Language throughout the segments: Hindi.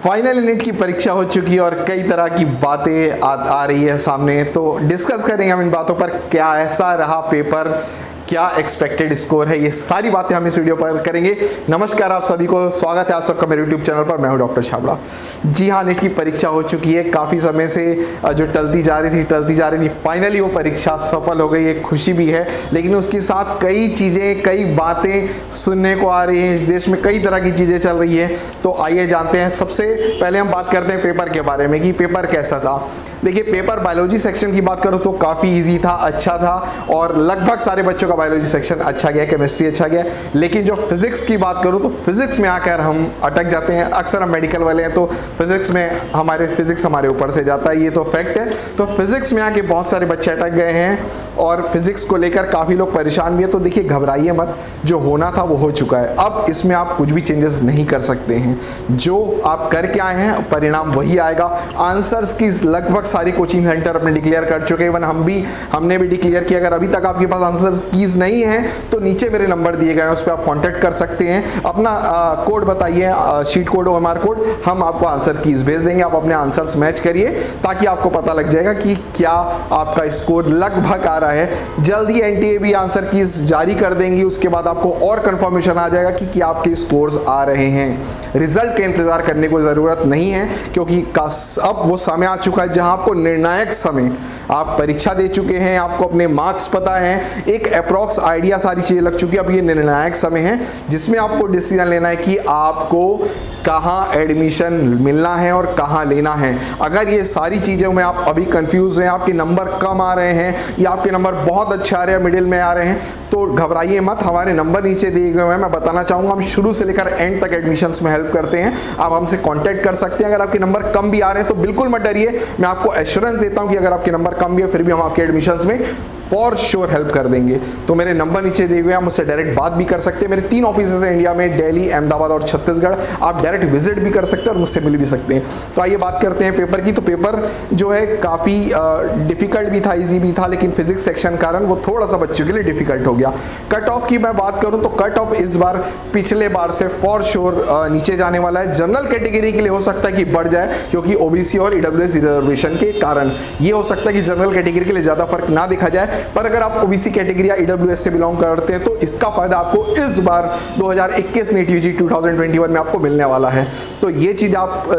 फाइनल नीट की परीक्षा हो चुकी है और कई तरह की बातें आ रही है सामने, तो डिस्कस करेंगे हम इन बातों पर। क्या ऐसा रहा पेपर, क्या एक्सपेक्टेड स्कोर है, ये सारी बातें हम इस वीडियो पर करेंगे। नमस्कार आप सभी को, स्वागत है आप सबका मेरे यूट्यूब चैनल पर। मैं हूं डॉक्टर छाबड़ा। जी हाँ, नीट की परीक्षा हो चुकी है। काफ़ी समय से जो टलती जा रही थी, फाइनली वो परीक्षा सफल हो गई। एक खुशी भी है, लेकिन उसके साथ कई चीज़ें, कई बातें सुनने को आ रही हैं। इस देश में कई तरह की चीज़ें चल रही है, तो आइए जानते हैं। सबसे पहले हम बात करते हैं पेपर के बारे में कि पेपर कैसा था। देखिए, पेपर बायोलॉजी सेक्शन की बात करो तो काफ़ी ईजी था, अच्छा था, और लगभग सारे बच्चों का बायोलॉजी सेक्शन अच्छा गया, केमिस्ट्री अच्छा गया। लेकिन जो फिजिक्स की बात करूँ तो फिजिक्स में आकर हम अटक जाते हैं। अक्सर हम मेडिकल वाले हैं तो फिजिक्स हमारे ऊपर से जाता है, ये तो फैक्ट है। तो फिजिक्स में आके बहुत सारे बच्चे अटक गए हैं और फिजिक्स को लेकर काफ़ी लोग परेशान भी है। तो देखिए, घबराइए मत, जो होना था वो हो चुका है। अब इसमें आप कुछ भी चेंजेस नहीं कर सकते हैं। जो आप करके आए हैं परिणाम वही आएगा। आंसर्स की लगभग सारी कोचिंग सेंटर अपने डिक्लेयर कर चुके हैं। इवन हमने भी डिक्लेयर किया। अगर अभी तक आपके पास आंसर्स कीज नहीं है तो नीचे मेरे नंबर दिए गए हैं, उस पर आप कांटेक्ट कर सकते हैं। अपना कोड बताइए, शीट कोड, OMR कोड, हम आपको आंसर कीज भेज देंगे। आप अपने आंसर्स मैच करिए ताकि आपको पता लग जाएगा कि क्या आपका स्कोर लगभग आ रहा है। जल्दी NTA भी आंसर कीज जारी कर देंगी, उसके बाद आपको और कंफर्मेशन आ जाएगा कि क्या आपके स्कोर्स आ रहे हैं। रिजल्ट का इंतजार करने को जरूरत नहीं है, क्योंकि अब वो समय आ चुका है जहां आपको निर्णायक समय, आप परीक्षा दे चुके हैं, आपको अपने मार्क्स पता है, एक अप्रॉक्स आइडिया, सारी चीजें लग चुकी है। अब ये निर्णायक समय है जिसमें आपको डिसीजन लेना है कि आपको कहाँ एडमिशन मिलना है और कहाँ लेना है। अगर ये सारी चीज़ों में आप अभी कंफ्यूज हैं, आपके नंबर कम आ रहे हैं या आपके नंबर बहुत अच्छे आ रहे हैं, मिडिल में आ रहे हैं, तो घबराइए मत। हमारे नंबर नीचे दिए गए हैं। मैं बताना चाहूँगा, हम शुरू से लेकर एंड तक एडमिशन्स में हेल्प करते हैं। आप हमसे कॉन्टैक्ट कर सकते हैं। अगर आपके नंबर कम भी आ रहे हैं तो बिल्कुल मत डरिए। मैं आपको एश्योरेंस देता हूँ कि अगर आपके नंबर कम भी है फिर भी हम आपके एडमिशन्स में फॉर श्योर हेल्प कर देंगे। तो मेरे नंबर नीचे दिए हुए हैं, आप मुझसे डायरेक्ट बात भी कर सकते हैं। मेरे 3 ऑफिसेस हैं इंडिया में, दिल्ली, अहमदाबाद और छत्तीसगढ़। आप डायरेक्ट विजिट भी कर सकते हैं और मुझसे मिल भी सकते हैं। तो आइए बात करते हैं पेपर की। तो पेपर जो है काफ़ी डिफिकल्ट भी था, ईजी भी था, लेकिन फिजिक्स सेक्शन कारण वो थोड़ा सा बच्चों के लिए डिफिकल्ट हो गया। कट ऑफ की मैं बात करूँ तो कट ऑफ इस बार पिछले बार से फॉर श्योर नीचे जाने वाला है। जनरल कैटेगरी के लिए हो सकता है कि बढ़ जाए, क्योंकि OBC और EWS रिजर्वेशन के कारण ये हो सकता है कि जनरल कैटेगरी के लिए ज़्यादा फर्क ना दिखा जाए। पर अगर आप OBC कैटेगरी या EWS से बिलोंग करते हैं तो इसका फायदा आपको इस बार 2021 नीट UG 2021 में आपको मिलने वाला है। तो ये चीज़ आप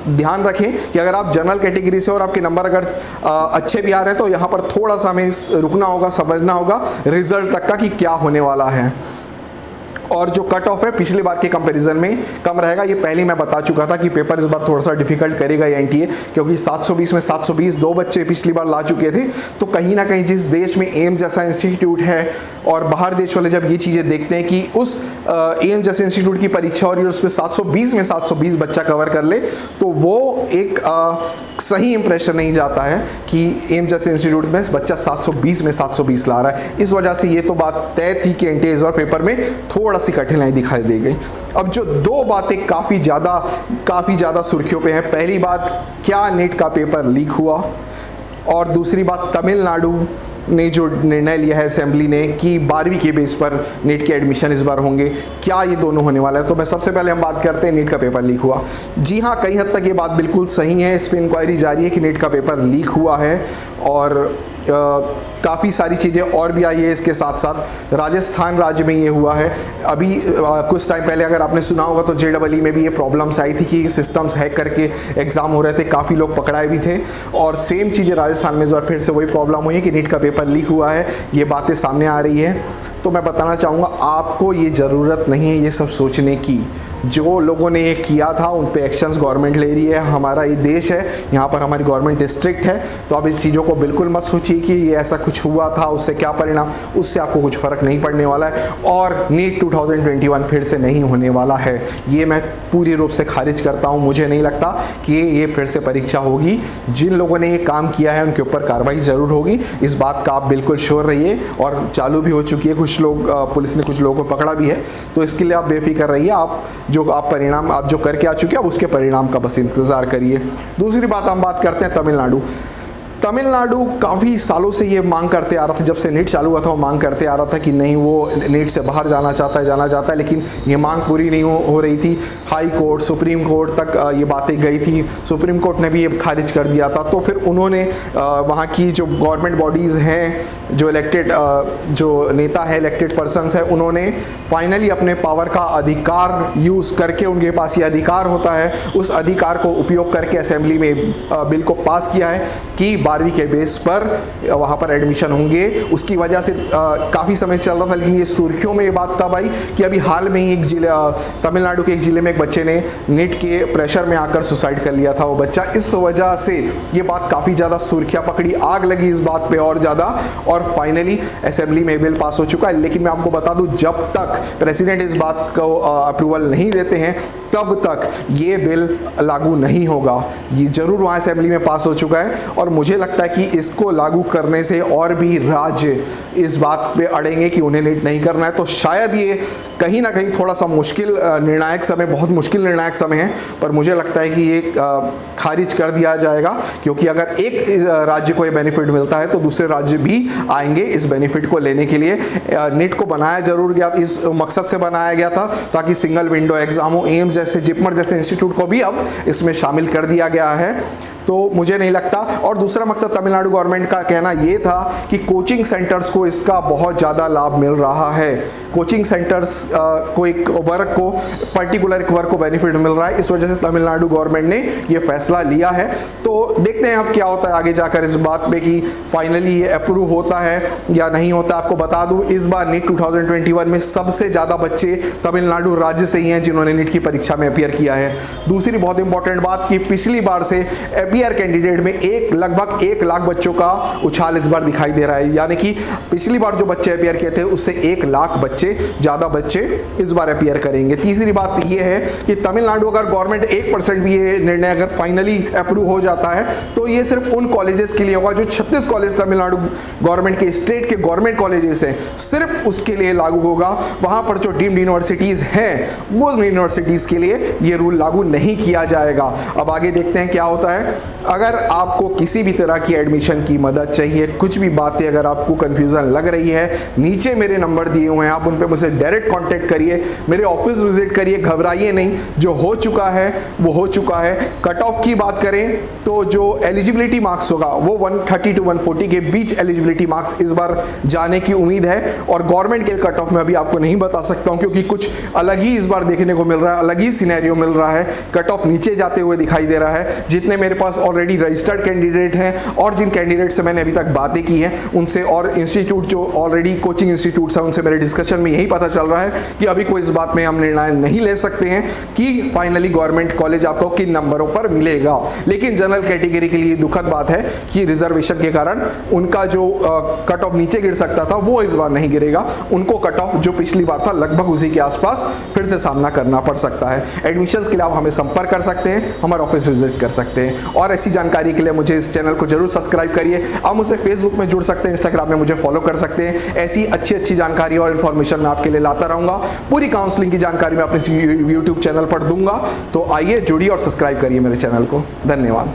ध्यान रखें कि अगर आप जनरल कैटेगरी से और आपके नंबर अगर अच्छे भी आ रहे हैं तो यहाँ पर थोड़ा सा हमें रुकना होगा, समझना होगा रिजल्ट तक का कि क्या होने वाला है। और जो कट ऑफ है पिछली बार के कंपैरिजन में कम रहेगा। ये पहले मैं बता चुका था कि पेपर इस बार थोड़ा सा डिफिकल्ट करेगा NTA, क्योंकि 720 में 720 दो बच्चे पिछली बार ला चुके थे। तो कहीं ना कहीं जिस देश में एम्स जैसा इंस्टीट्यूट है और बाहर देश वाले जब ये चीज़ें देखते हैं कि उस एम्स जैसे इंस्टीट्यूट की परीक्षा और उसमें 720 में 720 बच्चा कवर कर ले, तो वो एक सही इंप्रेशन नहीं जाता है कि एम्स जैसे इंस्टीट्यूट में बच्चा 720 में 720 ला रहा है। इस वजह से ये तो बात तय थी कि NTA इस बार पेपर में थोड़ा सी कठिनाई दिखाई दे गई। अब जो दो बातें काफ़ी ज़्यादा सुर्खियों पे हैं, पहली बात क्या नीट का पेपर लीक हुआ, और दूसरी बात तमिलनाडु ने जो निर्णय लिया है असेंबली ने कि 12वीं के बेस पर नीट के एडमिशन इस बार होंगे। क्या ये दोनों होने वाला है? तो मैं सबसे पहले हम बात करते हैं नीट का पेपर लीक हुआ। जी हाँ, कई हद तक ये बात बिल्कुल सही है। इस पर इंक्वायरी जारी है कि नीट का पेपर लीक हुआ है, और काफ़ी सारी चीज़ें और भी आई है इसके साथ साथ। राजस्थान राज्य में ये हुआ है। अभी कुछ टाइम पहले अगर आपने सुना होगा तो JEE में भी ये प्रॉब्लम्स आई थी कि सिस्टम्स हैक करके एग्ज़ाम हो रहे थे, काफ़ी लोग पकड़ाए भी थे। और सेम चीज़ें राजस्थान में जो फिर से वही प्रॉब्लम हुई है कि नीट का पेपर लीक हुआ है। ये बातें सामने आ रही है। तो मैं बताना चाहूँगा, आपको ये ज़रूरत नहीं है ये सब सोचने की। जो लोगों ने ये किया था उन पे एक्शंस गवर्नमेंट ले रही है। हमारा ये देश है, यहाँ पर हमारी गवर्नमेंट स्ट्रिक्ट है। तो अब इस चीज़ों को बिल्कुल मत सोचिए कि ये ऐसा कुछ हुआ था, उससे क्या परिणाम, उससे आपको कुछ फ़र्क नहीं पड़ने वाला है। और नीट 2021 फिर से नहीं होने वाला है, ये मैं पूरी रूप से खारिज करता हूँ। मुझे नहीं लगता कि ये फिर से परीक्षा होगी। जिन लोगों ने ये काम किया है उनके ऊपर कार्रवाई ज़रूर होगी, इस बात का आप बिल्कुल श्योर रहिए। और चालू भी हो चुकी है, कुछ लोग, पुलिस ने कुछ लोगों को पकड़ा भी है। तो इसके लिए आप बेफिक्र रहिए। आप जो करके आ चुके हैं, आप उसके परिणाम का बस इंतज़ार करिए। दूसरी बात हम बात करते हैं तमिलनाडु। तमिलनाडु काफ़ी सालों से ये मांग करते आ रहा था, जब से नीट चालू हुआ था वो मांग करते आ रहा था कि नहीं वो नीट से बाहर जाना चाहता है, लेकिन ये मांग पूरी नहीं हो रही थी। हाई कोर्ट, सुप्रीम कोर्ट तक ये बातें गई थी, सुप्रीम कोर्ट ने भी ये खारिज कर दिया था। तो फिर उन्होंने वहाँ की जो गवर्नमेंट बॉडीज़ हैं, जो इलेक्टेड जो नेता है, इलेक्टेड पर्सनस है, उन्होंने फाइनली अपने पावर का अधिकार यूज़ करके, उनके पास ये अधिकार होता है, उस अधिकार को उपयोग करके असेंबली में बिल को पास किया है कि 12वीं के बेस पर वहाँ पर एडमिशन होंगे। उसकी वजह से काफ़ी समय चल रहा था, लेकिन ये सुर्खियों में ये बात तब आई कि अभी हाल में ही एक जिले, तमिलनाडु के एक ज़िले में एक बच्चे ने नीट के प्रेशर में आकर सुसाइड कर लिया था वो बच्चा। इस वजह से ये बात काफ़ी ज़्यादा सुर्खियाँ पकड़ी, आग लगी इस बात पे और ज़्यादा, और फाइनली असेंबली में बिल पास हो चुका है। लेकिन मैं आपको बता दूं, जब तक प्रेसिडेंट इस बात को अप्रूवल नहीं देते हैं तब तक ये बिल लागू नहीं होगा। ये ज़रूर वहाँ असेंबली में पास हो चुका है, और मुझे लगता है कि इसको लागू करने से और भी राज्य इस बात पे अड़ेंगे कि उन्हें नीट नहीं करना है। तो शायद ये कहीं ना कहीं थोड़ा सा मुश्किल निर्णायक समय, बहुत मुश्किल निर्णायक समय है, पर मुझे लगता है कि ये खारिज कर दिया जाएगा, क्योंकि अगर एक राज्य को ये बेनिफिट मिलता है तो दूसरे राज्य भी आएंगे इस बेनिफिट को लेने के लिए। नीट को बनाया जरूर गया, इस मकसद से बनाया गया था ताकि सिंगल विंडो एग्जाम हो। एम्स जैसे, जिपमर जैसे इंस्टीट्यूट को भी अब इसमें शामिल कर दिया गया है, तो मुझे नहीं लगता। और दूसरा मकसद तमिलनाडु गवर्नमेंट का कहना ये था कि कोचिंग सेंटर्स को इसका बहुत ज़्यादा लाभ मिल रहा है। कोचिंग सेंटर्स को एक वर्ग को, पर्टिकुलर एक वर्ग को बेनिफिट मिल रहा है, इस वजह से तमिलनाडु गवर्नमेंट ने ये फैसला लिया है। तो देखते हैं अब क्या होता है आगे जाकर इस बात पे कि फाइनली ये अप्रूव होता है या नहीं होता। आपको बता दूं, इस बार नीट 2021 में सबसे ज़्यादा बच्चे तमिलनाडु राज्य से ही हैं जिन्होंने नीट की परीक्षा में अपियर किया है। दूसरी बहुत इंपॉर्टेंट बात कि पिछली बार से अपियर कैंडिडेट में लगभग 1 लाख बच्चों का उछाल इस बार दिखाई दे रहा है, यानी कि पिछली बार जो बच्चे अपियर किए थे उससे 1 लाख ज़्यादा बच्चे इस बार अपियर करेंगे। तीसरी बात ये है कि तमिलनाडु, अगर गवर्नमेंट 1% भी ये निर्णय अगर फाइनली अप्रूव हो जाता है तो ये सिर्फ उन कॉलेजेस के लिए होगा जो 36 कॉलेज तमिलनाडु गवर्नमेंट के, स्टेट के गवर्नमेंट कॉलेजेस हैं, सिर्फ उसके लिए लागू होगा। वहां पर जो डीम्ड यूनिवर्सिटीज हैं वो यूनिवर्सिटीज के लिए ये रूल लागू नहीं किया जाएगा। अब आगे देखते हैं क्या होता है। अगर आपको किसी भी तरह की एडमिशन की मदद चाहिए, कुछ भी बातें अगर आपको कंफ्यूजन लग रही है, नीचे मेरे नंबर दिए हुए हैं, आप उन पे मुझसे डायरेक्ट कांटेक्ट करिए, मेरे ऑफिस विजिट करिए, घबराइए नहीं। जो हो चुका है वो हो चुका है। कट ऑफ की बात करें तो जो एलिजिबिलिटी मार्क्स होगा वो 130 to 140 के बीच एलिजिबिलिटी मार्क्स इस बार जाने की उम्मीद है। और गवर्नमेंट के कट ऑफ में अभी आपको नहीं बता सकता हूं, क्योंकि कुछ अलग ही इस बार देखने को मिल रहा है, अलग ही सिनेरियो मिल रहा है। कट ऑफ नीचे जाते हुए दिखाई दे रहा है। जितने मेरे पास ऑलरेडी रजिस्टर्ड कैंडिडेट हैं और जिन कैंडिडेट से मैंने अभी तक बातें की हैं उनसे, और इंस्टीट्यूट जो ऑलरेडी कोचिंग इंस्टीट्यूट्स हैं उनसे मेरे डिस्कशन में यही पता चल रहा है कि अभी कोई इस बात में हम निर्णय नहीं ले सकते हैं कि फाइनली गवर्नमेंट कॉलेज आपको किन नंबरों पर मिलेगा। लेकिन जनरल कैटेगरी के लिए दुखद बात है कि रिजर्वेशन के कारण उनका जो कट ऑफ नीचे गिर सकता था वो इस बार नहीं गिरेगा। उनको कट ऑफ जो पिछली बार था लगभग उसी के आसपास फिर से सामना करना पड़ सकता है। एडमिशंस के लिए आप हमें संपर्क कर सकते हैं, हमारा ऑफिस विजिट कर सकते हैं। और ऐसी जानकारी के लिए मुझे इस चैनल को जरूर सब्सक्राइब करिए। आप मुझसे फेसबुक में जुड़ सकते हैं, इंस्टाग्राम में मुझे फॉलो कर सकते हैं। ऐसी अच्छी जानकारी और इन्फॉर्मेशन मैं आपके लिए लाता रहूंगा। पूरी काउंसलिंग की जानकारी मैं अपने यूट्यूब चैनल पर दूंगा। तो आइए, जुड़िए और सब्सक्राइब करिए मेरे चैनल को। धन्यवाद।